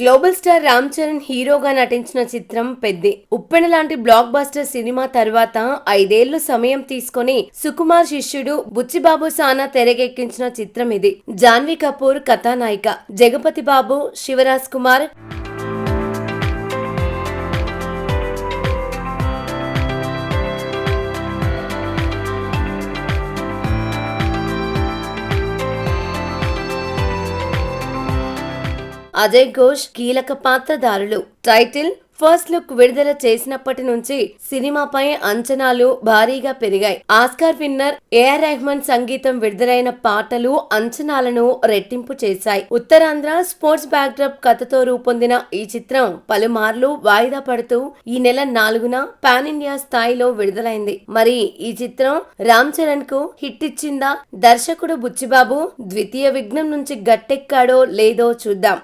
Global star Ram Charan హీరోగా నటించిన చిత్రం పెద్ది. ఉప్పెన లాంటి బ్లాక్ బస్టర్ సినిమా తర్వాత 5 ఏళ్లు సమయం తీసుకొని సుకుమార్ శిష్యుడు బుచ్చిబాబు సానా తెరకెక్కించిన చిత్రం ఇది. జాన్వీ కపూర్ కథానాయిక, జగపతి బాబు, శివరాజ్ కుమార్, అజయ్ ఘోష్ కీలక పాత్రధారులు. టైటిల్, ఫస్ట్ లుక్ విడుదల చేసినప్పటి నుంచి సినిమాపై అంచనాలు భారీగా పెరిగాయి. ఆస్కార్ విన్నర్ ఏఆర్ రెహమాన్ సంగీతం విడుదలైన పాటలు అంచనాలను రెట్టింపు చేశాయి. ఉత్తరాంధ్ర స్పోర్ట్స్ బ్యాక్డ్రాప్ కథతో రూపొందిన ఈ చిత్రం పలుమార్లు వాయిదా పడుతూ ఈ నెల 4న పాన్ ఇండియా స్థాయిలో విడుదలైంది. మరి ఈ చిత్రం రామ్ చరణ్ కు హిట్ ఇచ్చిందా? దర్శకుడు బుచ్చిబాబు ద్వితీయ విఘ్నం నుంచి గట్టెక్కాడో లేదో చూద్దాం.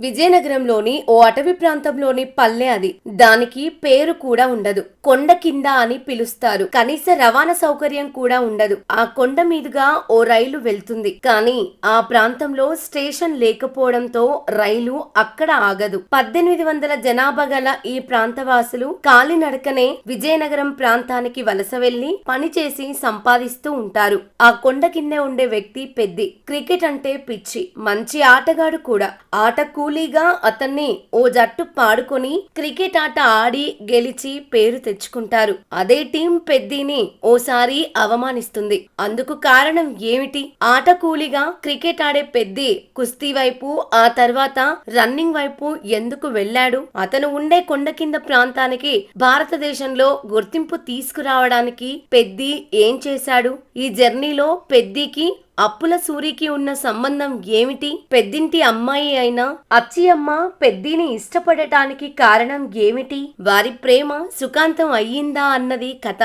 విజయనగరంలోని ఓ అటవీ ప్రాంతంలోని పల్లె అది. దానికి పేరు కూడా ఉండదు. కొండ కింద అని పిలుస్తారు. కనీస రవాణా సౌకర్యం కూడా ఉండదు. ఆ కొండ మీదుగా ఓ రైలు వెళ్తుంది. కానీ ఆ ప్రాంతంలో స్టేషన్ లేకపోవడంతో రైలు అక్కడ ఆగదు. 1800 జనాభా గల ఈ ప్రాంతవాసులు కాలినడకనే విజయనగరం ప్రాంతానికి వలస వెళ్లి పనిచేసి సంపాదిస్తూ ఉంటారు. ఆ కొండ కిందే ఉండే వ్యక్తి పెద్ది. క్రికెట్ అంటే పిచ్చి, మంచి ఆటగాడు కూడా. ఆట కూలీగా అతన్ని ఓ జట్టు పాడుకొని క్రికెట్ ఆట ఆడి గెలిచి పేరు తెచ్చుకుంటారు. అదే టీం పెద్దిని ఓసారి అవమానిస్తుంది. అందుకు కారణం ఏమిటి? ఆట కూలీగా క్రికెట్ ఆడే పెద్ది కుస్తీ వైపు, ఆ తర్వాత రన్నింగ్ వైపు ఎందుకు వెళ్ళాడు? అతను ఉండే కొండ కింద ప్రాంతానికి భారతదేశంలో గుర్తింపు తీసుకురావడానికి పెద్ది ఏం చేశాడు? ఈ జర్నీలో పెద్దికి అప్పుల సూరికి ఉన్న సంబంధం ఏమిటి? పెద్దింటి అమ్మాయి అయిన అచ్చి అమ్మ పెద్దిని ఇష్టపడటానికి కారణం ఏమిటి? వారి ప్రేమ సుఖాంతం అయ్యిందా అన్నది కథ.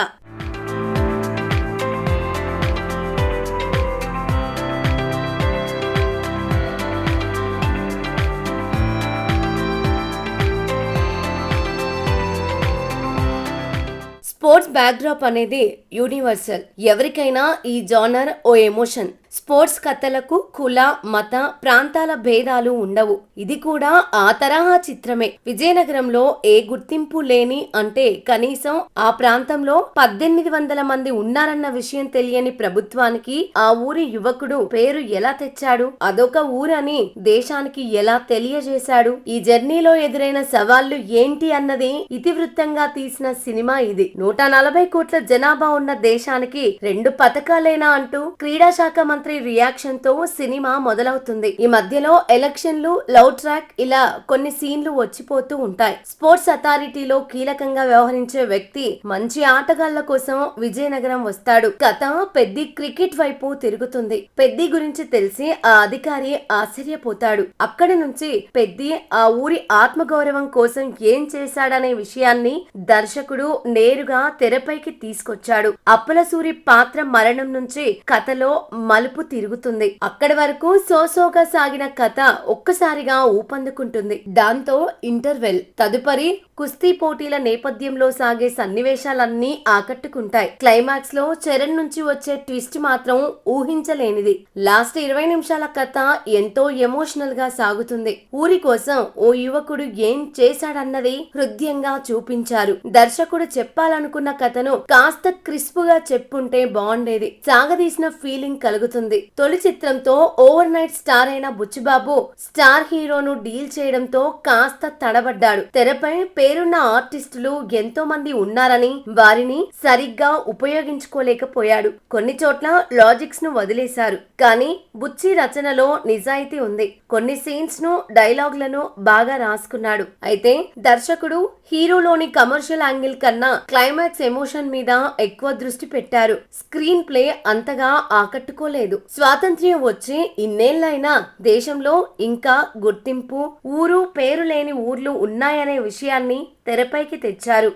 స్పోర్ట్స్ బ్యాక్డ్రాప్ అనేది యూనివర్సల్. ఎవరికైనా ఈ జానర్ ఓ ఎమోషన్. స్పోర్ట్స్ కథలకు కుల, మత, ప్రాంతాల భేదాలు ఉండవు. ఇది కూడా ఆ తరహా చిత్రమే. విజయనగరంలో ఏ గుర్తింపు లేని, అంటే కనీసం ఆ ప్రాంతంలో 1800 మంది ఉన్నారన్న విషయం తెలియని ప్రభుత్వానికి ఆ ఊరి యువకుడు పేరు ఎలా తెచ్చాడు? అదొక ఊరని దేశానికి ఎలా తెలియజేశాడు? ఈ జర్నీలో ఎదురైన సవాళ్లు ఏంటి అన్నది ఇతివృత్తంగా తీసిన సినిమా ఇది. 140 కోట్ల జనాభా ఉన్న దేశానికి 2 పథకాలేనా అంటూ క్రీడా శాఖ మంత్రి రియాక్షన్ తో సినిమా మొదలవుతుంది. ఈ మధ్యలో ఎలక్షన్లు, లవ్ ట్రాక్, ఇలా కొన్ని సీన్లు వచ్చిపోతూ ఉంటాయి. స్పోర్ట్స్ అథారిటీలో కీలకంగా వ్యవహరించే వ్యక్తి మంచి ఆటగాళ్ల కోసం విజయనగరం వస్తాడు. కథ పెద్ది క్రికెట్ వైపు తిరుగుతుంది. పెద్ది గురించి తెలిసి ఆ అధికారి ఆశ్చర్యపోతాడు. అక్కడి నుంచి పెద్ది ఆ ఊరి ఆత్మగౌరవం కోసం ఏం చేశాడనే విషయాన్ని దర్శకుడు నేరుగా తెరపైకి తీసుకొచ్చాడు. అప్పలసూరి పాత్ర మరణం నుంచి కథలో మలుపు తిరుగుతుంది. అక్కడి వరకు సోసోగా సాగిన కథ ఒక్కసారిగా ఊపందుకుంటుంది. దాంతో ఇంటర్వెల్. తదుపరి కుస్తీ పోటీల నేపథ్యంలో సాగే సన్నివేశాలన్నీ ఆకట్టుకుంటాయి. క్లైమాక్స్ లో చరణ్ నుంచి వచ్చే ట్విస్ట్ మాత్రం ఊహించలేనిది. లాస్ట్ 20 నిమిషాల కథ ఎంతో ఎమోషనల్ గా సాగుతుంది. ఊరి కోసం ఓ యువకుడు ఏం చేశాడన్నది హృదయంగా చూపించారు. దర్శకుడు చెప్పాలనుకున్న కథను కాస్త క్రిస్ప్ గా చెప్పుంటే బాగుండేది. సాగదీసిన ఫీలింగ్ కలుగుతుంది. తొలి చిత్రంతో ఓవర్ నైట్ స్టార్ అయిన బుచ్చిబాబు స్టార్ హీరోను డీల్ చేయడంతో కాస్త తడబడ్డాడు. తెరపై పేరున్న ఆర్టిస్టులు ఎంతో మంది ఉన్నారని వారిని సరిగ్గా ఉపయోగించుకోలేకపోయాడు. కొన్ని చోట్ల లాజిక్స్ ను వదిలేశారు. కానీ బుచ్చి రచనలో నిజాయితీ ఉంది. కొన్ని సీన్స్ ను, డైలాగులను బాగా రాసుకున్నాడు. అయితే దర్శకుడు హీరోలోని కమర్షియల్ యాంగిల్ కన్నా క్లైమాక్స్ ఎమోషన్ మీద ఎక్కువ దృష్టి పెట్టారు. స్క్రీన్ ప్లే అంతగా ఆకట్టుకోలేదు. స్వాతంత్ర్యం వచ్చి ఇన్నేళ్లైనా దేశంలో ఇంకా గుర్తింపు, ఊరు పేరు లేని ఊర్లు ఉన్నాయనే విషయాన్ని తెరపైకి తెచ్చారు.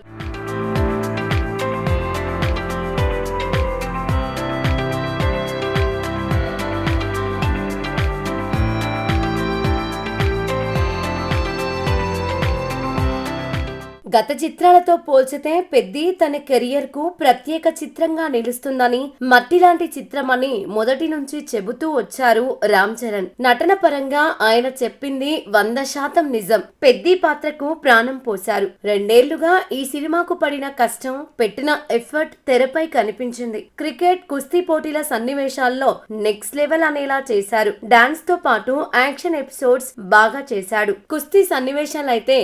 గత చిత్రాలతో పోల్చితే పెద్ది తన కెరియర్ కు ప్రత్యేక చిత్రంగా నిలుస్తుందని, మట్టి లాంటి చిత్రమని మొదటి నుంచి చెబుతూ వచ్చారు రామ్ చరణ్. నటన పరంగా ఆయన చెప్పింది 100% నిజం. పెద్ది పాత్రకు ప్రాణం పోశారు. 2 ఏళ్లుగా ఈ సినిమాకు పడిన కష్టం, పెట్టిన ఎఫర్ట్ తెరపై కనిపించింది. క్రికెట్, కుస్తీ పోటీల సన్నివేశాల్లో నెక్స్ట్ లెవెల్ అనేలా చేశారు. డాన్స్ తో పాటు యాక్షన్ ఎపిసోడ్స్ బాగా చేశాడు. కుస్తీ సన్నివేశాలైతే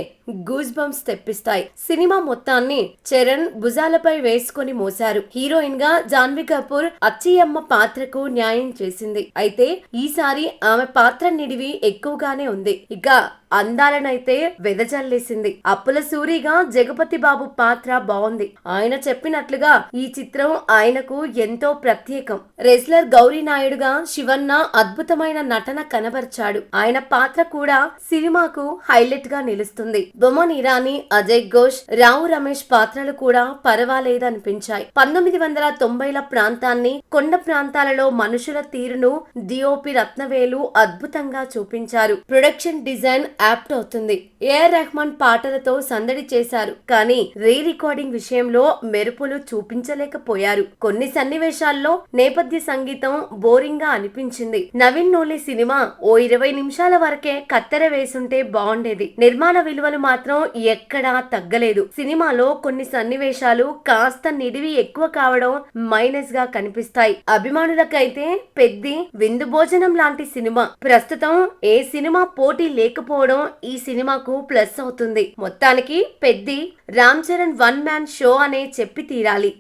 గూస్ బంప్స్ తెప్పిస్తాయి. సినిమా మొత్తాన్ని చరణ్ భుజాలపై వేసుకొని మోశారు. హీరోయిన్ గా జాన్వీ కపూర్ అచ్చియమ్మ పాత్రకు న్యాయం చేసింది. అయితే ఈసారి ఆమె పాత్ర నిడివి ఎక్కువగానే ఉంది. ఇక అందాలనైతే వెదజల్లేసింది. అప్పుల సూరిగా జగపతి బాబు పాత్ర బాగుంది. ఆయన చెప్పినట్లుగా ఈ చిత్రం ఆయనకు ఎంతో ప్రత్యేకం. రెజ్లర్ గౌరీ నాయుడుగా శివన్న అద్భుతమైన నటన కనబర్చాడు. ఆయన పాత్ర కూడా సినిమాకు హైలైట్ గా నిలుస్తుంది. బొమ్మన్ ఇరానీ, అజయ్ ఘోష్, రావు రమేష్ పాత్రలు కూడా పర్వాలేదనిపించాయి. 1990ల ప్రాంతాన్ని, కొండ ప్రాంతాలలో మనుషుల తీరును డిఓపి రత్నవేలు అద్భుతంగా చూపించారు. ప్రొడక్షన్ డిజైన్ యాప్ట్ అవుతుంది. ఏఆర్ రెహమాన్ పాటలతో సందడి చేశారు. కానీ రీ రికార్డింగ్ విషయంలో మెరుపులు చూపించలేకపోయారు. కొన్ని సన్నివేశాల్లో నేపథ్య సంగీతం బోరింగ్ గా అనిపించింది. నవీన్ నోలి సినిమా ఓ 20 నిమిషాల వరకే కత్తెర వేసుంటే బాగుండేది. నిర్మాణ విలువలు మాత్రం ఎక్కడా తగ్గలేదు. సినిమాలో కొన్ని సన్నివేశాలు కాస్త నిడివి ఎక్కువ కావడం మైనస్ గా కనిపిస్తాయి. అభిమానులకైతే పెద్ది విందు భోజనం లాంటి సినిమా. ప్రస్తుతం ఏ సినిమా పోటీ లేకపోవడం ఈ సినిమాకు ప్లస్ అవుతుంది. మొత్తానికి పెద్ది రామ్ చరణ్ 1 మ్యాన్ షో అనే చెప్పి తీరాలి.